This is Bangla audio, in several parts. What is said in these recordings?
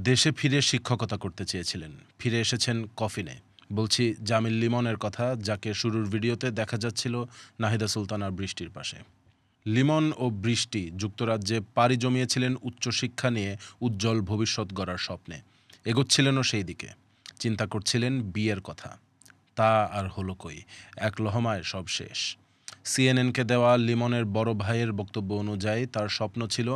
দেশে ফিরে শিক্ষকতা করতে চেয়েছিলেন, ফিরে এসেছেন কফিনে। বলছি জামিল লিমনের কথা, যাকে শুরুর ভিডিওতে দেখা যাচ্ছিল নাহিদা সুলতানা বৃষ্টির পাশে। লিমন ও বৃষ্টি যুক্তরাজ্যে পাড়ি জমিয়েছিলেন উচ্চশিক্ষা নিয়ে উজ্জ্বল ভবিষ্যৎ গড়ার স্বপ্নে, এগোচ্ছিলেনও সেই দিকে। চিন্তা করছিলেন বিয়ের কথা। তা আর হলো কই, এক লহমায় সব শেষ। সিএনএনকে দেওয়া লিমনের বড় ভাইয়ের বক্তব্য অনুযায়ী তার স্বপ্ন ছিল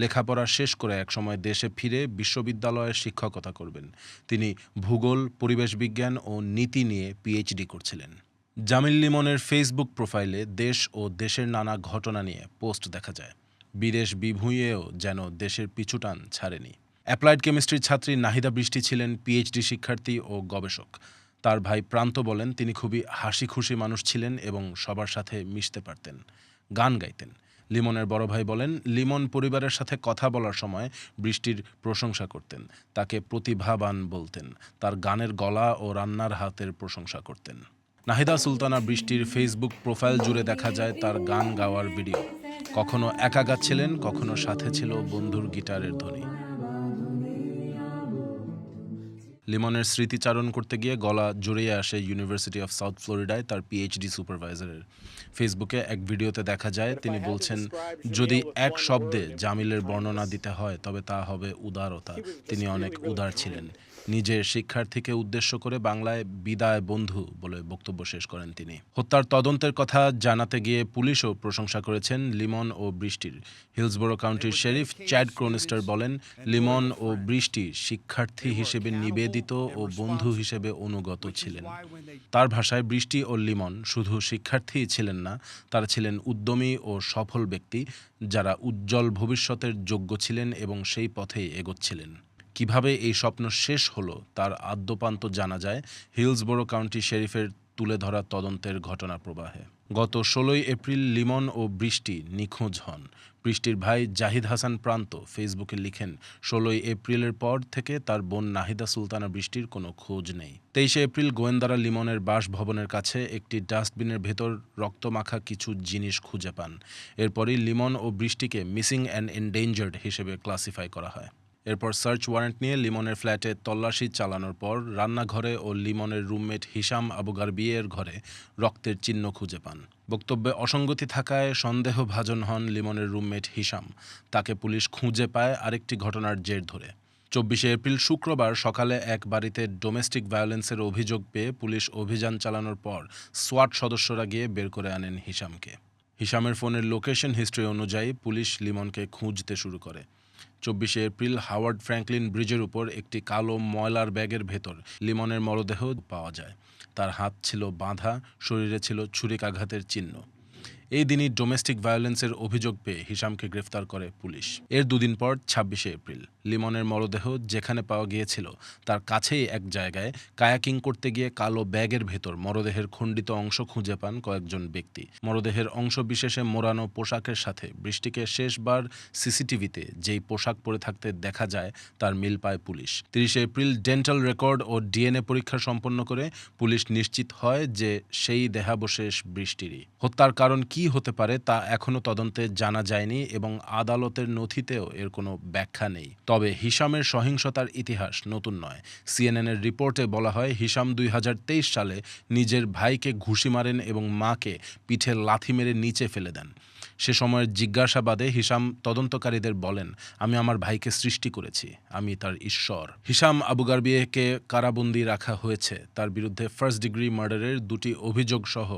লেখাপড়া শেষ করে একসময় দেশে ফিরে বিশ্ববিদ্যালয়ে শিক্ষকতা করবেন। তিনি ভূগোল, পরিবেশ বিজ্ঞান ও নীতি নিয়ে পিএইচডি করছিলেন। জামিল লিমনের ফেসবুক প্রোফাইলে দেশ ও দেশের নানা ঘটনা নিয়ে পোস্ট দেখা যায়। বিদেশ বিভুঁইয়েও যেন দেশের পিছুটান ছাড়েনি। অ্যাপ্লাইড কেমিস্ট্রির ছাত্রী নাহিদা বৃষ্টি ছিলেন পিএইচডি শিক্ষার্থী ও গবেষক। তার ভাই প্রান্ত বলেন, তিনি খুবই হাসি খুশি মানুষ ছিলেন এবং সবার সাথে মিশতে পারতেন, গান গাইতেন। লিমনের বড় ভাই বলেন, লিমন পরিবারের সাথে কথা বলার সময় বৃষ্টির প্রশংসা করতেন, তাকে প্রতিভাবান বলতেন, তার গানের গলা ও রান্নার হাতের প্রশংসা করতেন। নাহিদা সুলতানা বৃষ্টির ফেসবুক প্রোফাইল জুড়ে দেখা যায় তার গান গাওয়ার ভিডিও। কখনো একা গাচ্ছিলেন, কখনো সাথে ছিল বন্ধুর গিটারের ধ্বনি। লিমনের স্মৃতিচারণ করতে গিয়ে গলা জড়িয়ে আসে ইউনিভার্সিটি অফ সাউথ ফ্লোরিডায় তার পিএইচডি সুপারভাইজারের। ফেসবুকে এক ভিডিওতে দেখা যায় তিনি বলছেন, যদি এক শব্দে জামিলের বর্ণনা দিতে হয় তবে তা হবে উদারতা। তিনি অনেক উদার ছিলেন। নিজের শিক্ষার্থীকে উদ্দেশ্য করে বাংলায় বিদায় বন্ধু বলে বক্তব্য শেষ করেন তিনি। হত্যার তদন্তের কথা জানাতে গিয়ে পুলিশও প্রশংসা করেছেন লিমন ও বৃষ্টির। হিলসবোরো কাউন্টির শেরিফ চ্যাড ক্রোনিস্টার বলেন, লিমন ও বৃষ্টি শিক্ষার্থী হিসেবে নিবেদিত ও বন্ধু হিসেবে অনুগত ছিলেন। তার ভাষায় বৃষ্টি ও লিমন শুধু শিক্ষার্থীই ছিলেন না, তারা ছিলেন উদ্যমী ও সফল ব্যক্তি, যারা উজ্জ্বল ভবিষ্যতের যোগ্য ছিলেন এবং সেই পথেই এগোচ্ছিলেন। কিভাবে এই স্বপ্ন শেষ হলো তার আদ্যোপান্ত জানা যায় হিলসবোরো কাউন্টি শেরিফের তুলে ধরা তদন্তের ঘটনা প্রবাহে। গত 16 এপ্রিল লিমন ও বৃষ্টি নিখোঁজ হন। বৃষ্টির ভাই জাহিদ হাসান প্রান্ত ফেসবুকে লিখেন, 16 এপ্রিলের পর থেকে তার বোন নাহিদা সুলতানা বৃষ্টির কোনো খোঁজ নেই। 23 এপ্রিল গোয়েন্দারা লিমনের বাসভবনের কাছে একটি ডাস্টবিনের ভেতর রক্তমাখা কিছু জিনিস খুঁজে পান। এরপরই লিমন ও বৃষ্টিকে মিসিং অ্যান্ড এন্ডেঞ্জার্ড হিসেবে ক্লাসিফাই করা হয়। এরপর সার্চ ওয়ারেন্ট নিয়ে লিমনের ফ্ল্যাটে তল্লাশি চালানোর পর রান্নাঘরে ও লিমনের রুমমেট হিশাম আবু গারবিয়ের ঘরে রক্তের চিহ্ন খুঁজে পান। বক্তব্যে অসঙ্গতি থাকায় সন্দেহভাজন হন লিমনের রুমমেট হিশাম। তাকে পুলিশ খুঁজে পায় আরেকটি ঘটনার জের ধরে। 24 এপ্রিল শুক্রবার সকালে এক বাড়িতে ডোমেস্টিক ভায়োলেন্সের অভিযোগ পেয়ে পুলিশ অভিযান চালানোর পর সোয়াট সদস্যরা গিয়ে বের করে আনেন হিশামকে। হিশামের ফোনের লোকেশন হিস্ট্রি অনুযায়ী পুলিশ লিমনকে খুঁজতে শুরু করে। 24 এপ্রিল হাওয়ার্ড ফ্র্যাঙ্কলিন ব্রিজের উপর একটি কালো ময়লার ব্যাগের ভেতর লিমনের মরদেহ পাওয়া যায়। তার হাত ছিল বাঁধা, শরীরে ছিল ছুরিকাঘাতের চিহ্ন। এই দিনই ডোমেস্টিক ভায়োলেন্সের অভিযোগ পেয়ে হিশামকে গ্রেফতার করে পুলিশ। এর দুদিন পর 26 এপ্রিল লিমনের মরদেহ যেখানে পাওয়া গিয়েছিল তার কাছেই এক জায়গায় কায়াকিং করতে গিয়ে কালো ব্যাগের ভেতর মরদেহের খণ্ডিত অংশ খুঁজে পান কয়েকজন ব্যক্তি। মরদেহের অংশ বিশেষে মোড়ানো পোশাকের সাথে বৃষ্টিকে শেষবার সিসিটিভিতে যেই পোশাক পরে থাকতে দেখা যায় তার মিল পায় পুলিশ। 30 এপ্রিল ডেন্টাল রেকর্ড ও ডিএনএ পরীক্ষা সম্পন্ন করে পুলিশ নিশ্চিত হয় যে সেই দেহাবশেষ বৃষ্টিরই। হত্যার কারণ কি হতে পারে তা এখনো তদন্তে জানা যায়নি এবং আদালতের নথিতেও এর কোনো ব্যাখ্যা নেই। তবে হিশামের সহিংসতার ইতিহাস নতুন নয়। সিএনএনের রিপোর্টে বলা হয়, হিশাম 2023 সালে নিজের ভাইকে ঘুষি মারেন এবং মাকে পিঠে লাথি মেরে নিচে ফেলে দেন। সে সময়ের জিজ্ঞাসাবাদে হিশাম তদন্তকারীদের বলেন, আমি আমার ভাইকে সৃষ্টি করেছি, আমি তার ঈশ্বর। হিশাম আবু গারবিয়েকে কারাবন্দী রাখা হয়েছে। তার বিরুদ্ধে ফার্স্ট ডিগ্রি মার্ডারের 2টি অভিযোগ সহ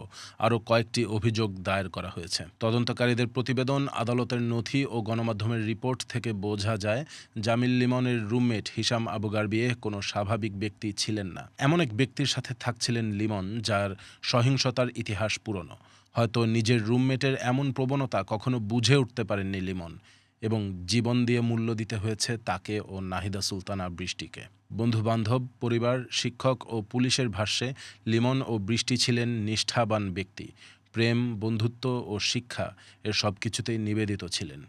আরও কয়েকটি অভিযোগ দায়ের করা হয়েছে। তদন্তকারীদের প্রতিবেদন, আদালতের নথি ও গণমাধ্যমের রিপোর্ট থেকে বোঝা যায় জামিল লিমনের রুমমেট হিশাম আবু গারবিয়ে কোনো স্বাভাবিক ব্যক্তি ছিলেন না। এমন এক ব্যক্তির সাথে থাকছিলেন লিমন যার সহিংসতার ইতিহাস পুরনো। হয়তো নিজের রুমমেটের এমন প্রবণতা কখনো বুঝে উঠতে পারেননি লিমন, এবং জীবন দিয়ে মূল্য দিতে হয়েছে তাকে ও নাহিদা সুলতানা বৃষ্টিকে। বন্ধুবান্ধব, পরিবার, শিক্ষক ও পুলিশের ভাষ্যে লিমন ও বৃষ্টি ছিলেন নিষ্ঠাবান ব্যক্তি। প্রেম, বন্ধুত্ব ও শিক্ষা এর সব কিছুতেই নিবেদিত ছিলেন।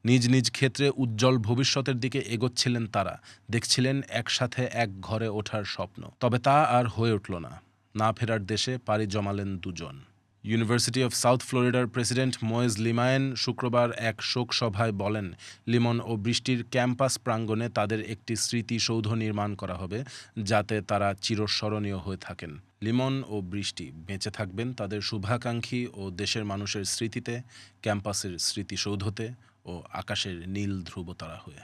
নিজ নিজ ক্ষেত্রে উজ্জ্বল ভবিষ্যতের দিকে এগোচ্ছিলেন তারা, দেখছিলেন একসাথে এক ঘরে ওঠার স্বপ্ন। তবে তা আর হয়ে উঠল না। না ফেরার দেশে পাড়ি জমালেন দুজন। ইউনিভার্সিটি অফ সাউথ ফ্লোরিডার প্রেসিডেন্ট মোয়েজ লিমায়েন শুক্রবার এক শোক সভায় বলেন, লিমন ও বৃষ্টির ক্যাম্পাস প্রাঙ্গণে তাদের একটি স্মৃতিসৌধ নির্মাণ করা হবে যাতে তারা চিরস্মরণীয় হয়ে থাকেন। লিমন ও বৃষ্টি বেঁচে থাকবেন তাদের শুভাকাঙ্ক্ষী ও দেশের মানুষের স্মৃতিতে, ক্যাম্পাসের স্মৃতিসৌধতে ও আকাশের নীল ধ্রুবতারা হয়ে।